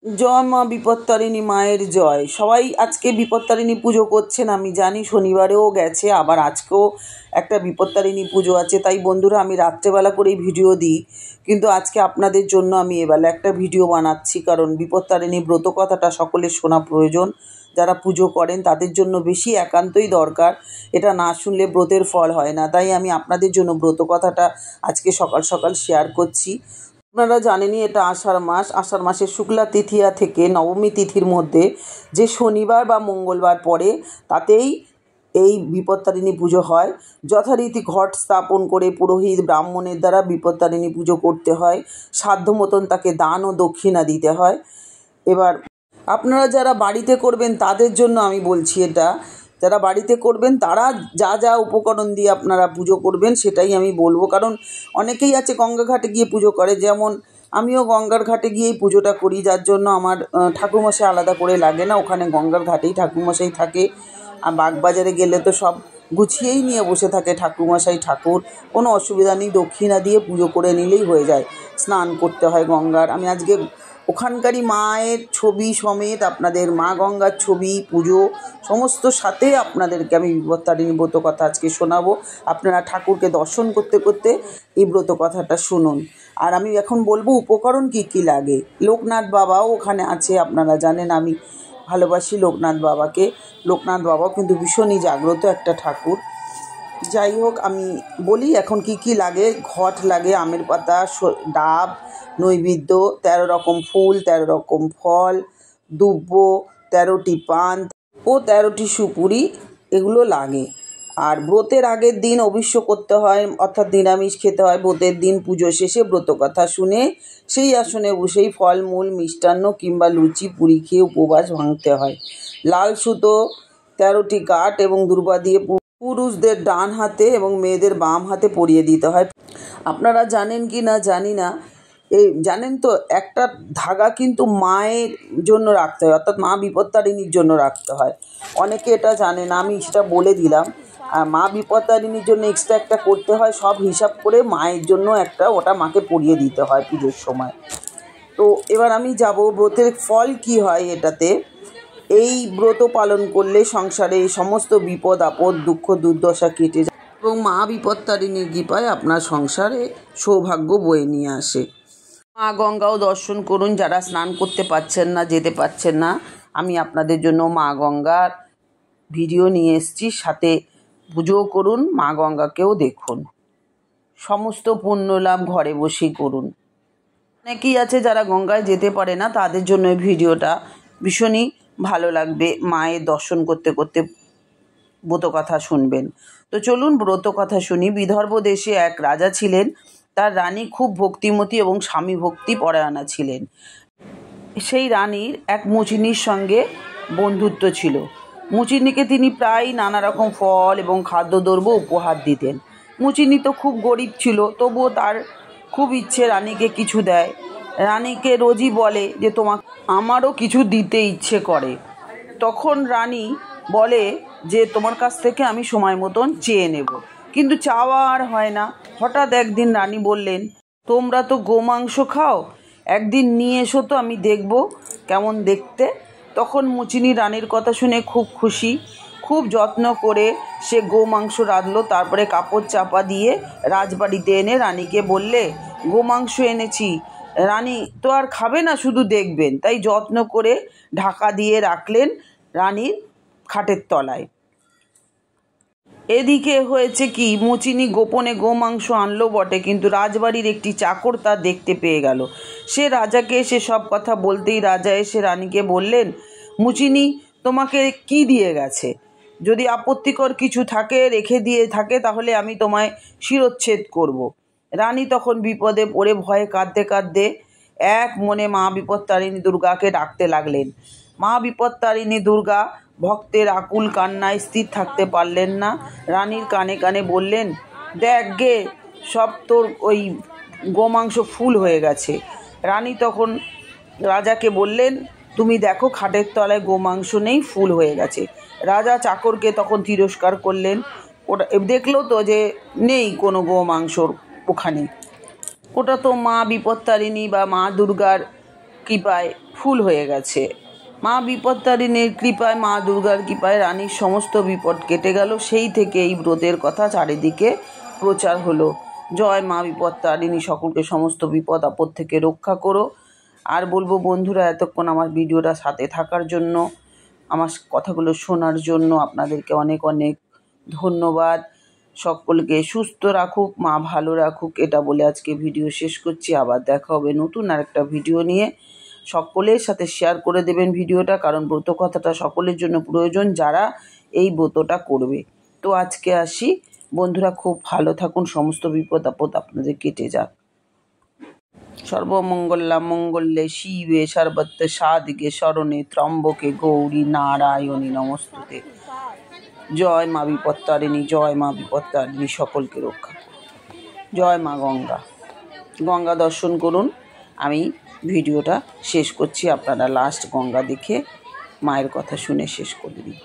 জয় মা বিপত্তারিণী মায়ের জয়। সবাই আজকে বিপত্তারিণী পুজো করছেন, আমি জানি। শনিবারেও গেছে, আবার আজকেও একটা বিপত্তারিণী পুজো আছে। তাই বন্ধুরা, আমি রাত্রেবেলা করেই ভিডিও দিই, কিন্তু আজকে আপনাদের জন্য আমি এবেলা একটা ভিডিও বানাচ্ছি, কারণ বিপত্তারিণী ব্রত কথাটা সকলের শোনা প্রয়োজন। যারা পুজো করেন তাদের জন্য বেশি একান্তই দরকার। এটা না শুনলে ব্রতের ফল হয় না। তাই আমি আপনাদের জন্য ব্রত কথাটা আজকে সকাল সকাল শেয়ার করছি। আপনারা জানেনই, এটা আষাঢ় মাস। আষাঢ় মাসের শুক্লা তৃতীয়া থেকে নবমী তিথির মধ্যে যে শনিবার বা মঙ্গলবার পড়ে, তাতেই এই বিপত্তারিণী পুজো হয়। যথারীতি ঘট স্থাপন করে পুরোহিত ব্রাহ্মণের দ্বারা বিপত্তারিণী পুজো করতে হয়। সাধ্য মতন তাকে দান ও দক্ষিণা দিতে হয়। এবার আপনারা যারা বাড়িতে করবেন তাদের জন্য আমি বলছি, এটা যারা বাড়িতে করবেন তারা যা যা উপকরণ দিয়ে আপনারা পুজো করবেন সেটাই আমি বলবো। কারণ অনেকেই আছে গঙ্গা ঘাটে গিয়ে পুজো করে, যেমন আমিও গঙ্গার ঘাটে গিয়েই পুজোটা করি, যার জন্য আমার ঠাকুরমশাই আলাদা করে লাগে না। ওখানে গঙ্গার ঘাটেই ঠাকুরমশাই থাকে। আর বাগবাজারে গেলে তো সব গুছিয়েই নিয়ে বসে থাকে ঠাকুরমশাই, ঠাকুর। কোনো অসুবিধা নেই, দক্ষিণা দিয়ে পুজো করে নিলেই হয়ে যায়। স্নান করতে হয় গঙ্গার। আমি আজকে ওখানকারই মায়ের ছবি সমেত আপনাদের মা গঙ্গার ছবি, পুজো সমস্ত সাথে আপনাদেরকে আমি বিপত্তারিণী ব্রত কথা আজকে শোনাবো। আপনারা ঠাকুরকে দর্শন করতে করতে এই ব্রত কথাটা শুনুন। আর আমি এখন বলবো উপকরণ কি কি লাগে। লোকনাথ বাবাও ওখানে আছে, আপনারা জানেন আমি ভালোবাসি লোকনাথ বাবাকে। লোকনাথ বাবাও কিন্তু ভীষণই জাগ্রত একটা ঠাকুর। যাই হোক, আমি বলি এখন কি কি লাগে। ঘট লাগে, আমের পাতা, ডাব, নৈবেদ্য, 13 রকম ফুল, 13 রকম ফল, দুব্য, 13টি পান ও 13টি সুপুরি, এগুলো লাগে। আর ব্রতের আগের দিন অভিষ্য করতে হয়, অর্থাৎ নিরামিষ খেতে হয়। ব্রতের দিন পুজো শেষে ব্রত কথা শুনে সেই আসনে বসেই ফলমূল, মিষ্টান্ন কিংবা লুচি পুরি খেয়ে উপবাস ভাঙতে হয়। লাল সুতো 13টি গাঁট এবং দুর্বা দিয়ে পুরুষদের ডান হাতে এবং মেয়েদের বাম হাতে পরিয়ে দিতে হয়। আপনারা জানেন কি না জানি না, এই জানেন তো, একটা ধাগা কিন্তু মায়ের জন্য রাখতে হয়, অর্থাৎ মা বিপত্তারিণীর জন্য রাখতে হয়। অনেকে এটা জানে না, আমি সেটা বলে দিলাম। আর মা বিপত্তারিণীর জন্য এক্সট্রা একটা করতে হয়, সব হিসাব করে মায়ের জন্য একটা ওটা মাকে পরিয়ে দিতে হয় পুজোর সময়। তো এবার আমি যাব ব্রতের ফল কি হয় এটাতে। এই ব্রত পালন করলে সংসারে সমস্ত বিপদ আপদ, দুঃখ দুর্দশা কেটে যায় এবং মা বিপত্তারিণীর কৃপায় আপনার সংসারে সৌভাগ্য বয়ে নিয়ে আসে। মা গঙ্গাও দর্শন করুন। যারা স্নান করতে পারছেন না, যেতে পারছেন না, আমি আপনাদের জন্য মা গঙ্গার ভিডিও নিয়ে এসেছি, সাথে পুজোও করুন, মা গঙ্গাকেও দেখুন। সমস্ত পুণ্য লাভ ঘরে বসেই করুন। অনেকেই আছে যারা গঙ্গায় যেতে পারে না, তাদের জন্য এই ভিডিওটা ভীষণই ভালো লাগবে। মায়ের দর্শন করতে করতে ব্রত কথা শুনবেন। তো চলুন ব্রত কথা শুনি। বিদর্ভ দেশে এক রাজা ছিলেন। তার রানী খুব ভক্তিমতী এবং স্বামী ভক্তি পরায়ণা ছিলেন। সেই রানীর এক মুচিনির সঙ্গে বন্ধুত্ব ছিল। মুচিনিকে তিনি প্রায় নানা রকম ফল এবং খাদ্যদ্রব্য উপহার দিতেন। মুচিনি তো খুব গরিব ছিল, তবুও তার খুব ইচ্ছে রানীকে কিছু দেয়। রানীকে রোজই বলে যে আমারও কিছু দিতে ইচ্ছে করে। তখন রানী বলে যে তোমার কাছ থেকে আমি সময় মতন চেয়ে নেব, কিন্তু চাওয়া আর হয় না। হঠাৎ একদিন রানী বললেন, তোমরা তো গোমাংস খাও, একদিন নিয়ে এসো তো, আমি দেখব কেমন দেখতে। তখন মুচিনি রানীর কথা শুনে খুব খুশি। খুব যত্ন করে সে গোমাংস রাঁধলো, তারপরে কাপড় চাপা দিয়ে রাজবাড়িতে এনে রানীকে বললে, গোমাংস এনেছি। রানী তো আর খাবে না, শুধু দেখবেন। তাই যত্ন করে ঢাকা দিয়ে রাখলেন রানীর খাটের তলায়। এদিকে হয়েছে কি, মুচিনি গোপনে গোমাংস আনলো বটে, কিন্তু রাজবাড়ির একটি চাকর তা দেখতে পেয়ে গেল। সে রাজাকে এসে সব কথা বলতেই রাজা এসে রানীকে বললেন, মুচিনি তোমাকে কি দিয়ে গেছে? যদি আপত্তিকর কিছু থাকে, রেখে দিয়ে থাকে, তাহলে আমি তোমায় শিরচ্ছেদ করব। রানী তখন বিপদে পড়ে ভয়ে কাঁদতে কাঁদতে এক মনে মা বিপত্তারিণী দুর্গাকে ডাকতে লাগলেন। মা বিপত্তারিণী দুর্গা ভক্তের আকুল কান্নায় স্থির থাকতে পারলেন না। রানীর কানে কানে বললেন, দেখ গে, সব তোর ওই গোমাংস ফুল হয়ে গেছে। রানী তখন রাজাকে বললেন, তুমি দেখো খাটের তলায় গোমাংস নেই, ফুল হয়ে গেছে। রাজা চাকরকে তখন তিরস্কার করলেন। ওটা দেখলো তো যে নেই কোনো গোমাংস ওখানে। ওটা তো মা বিপত্তারিণী বা মা দুর্গার কৃপায় ফুল হয়ে গেছে। মা বিপত্তারিণীর কৃপায়, মা দুর্গার কৃপায় রানীর সমস্ত বিপদ কেটে গেল। সেই থেকে এই ব্রতের কথা চারিদিকে প্রচার হলো। জয় মা বিপত্তারিণী, সকলকে সমস্ত বিপদ আপদ থেকে রক্ষা করো। আর বলবো বন্ধুরা, এতক্ষণ আমার ভিডিওটা সাথে থাকার জন্য, আমার কথাগুলো শোনার জন্য আপনাদেরকে অনেক অনেক ধন্যবাদ। সকলকে সুস্থ রাখুক, মা ভালো রাখুক, এটা বলে আজকে ভিডিও শেষ করছি। আবার দেখা হবে নতুন আরেকটা ভিডিও নিয়ে। সকলের সাথে শেয়ার করে দেবেন ভিডিওটা, কারণ ব্রত কথাটা সকলের জন্য প্রয়োজন যারা এই ব্রতটা করবে। তো আজকে আসি বন্ধুরা, খুব ভালো থাকুন, সমস্ত বিপদ আপদ আপনাদের কেটে যাক। সর্বমঙ্গলা মঙ্গলে শিবে সর্বত্র সাধিকে শরণে ত্রম্বকে গৌরী নারায়ণী নমস্তুতে। জয় মা বিপত্তারিণী, জয় মা বিপত্তারিণী, সকলকে রক্ষা করুন। জয় মা গঙ্গা। গঙ্গা দর্শন করুন। আমি ভিডিওটা শেষ করছি, আপনারা লাস্ট গঙ্গা দেখে মায়ের কথা শুনে শেষ করে দিন।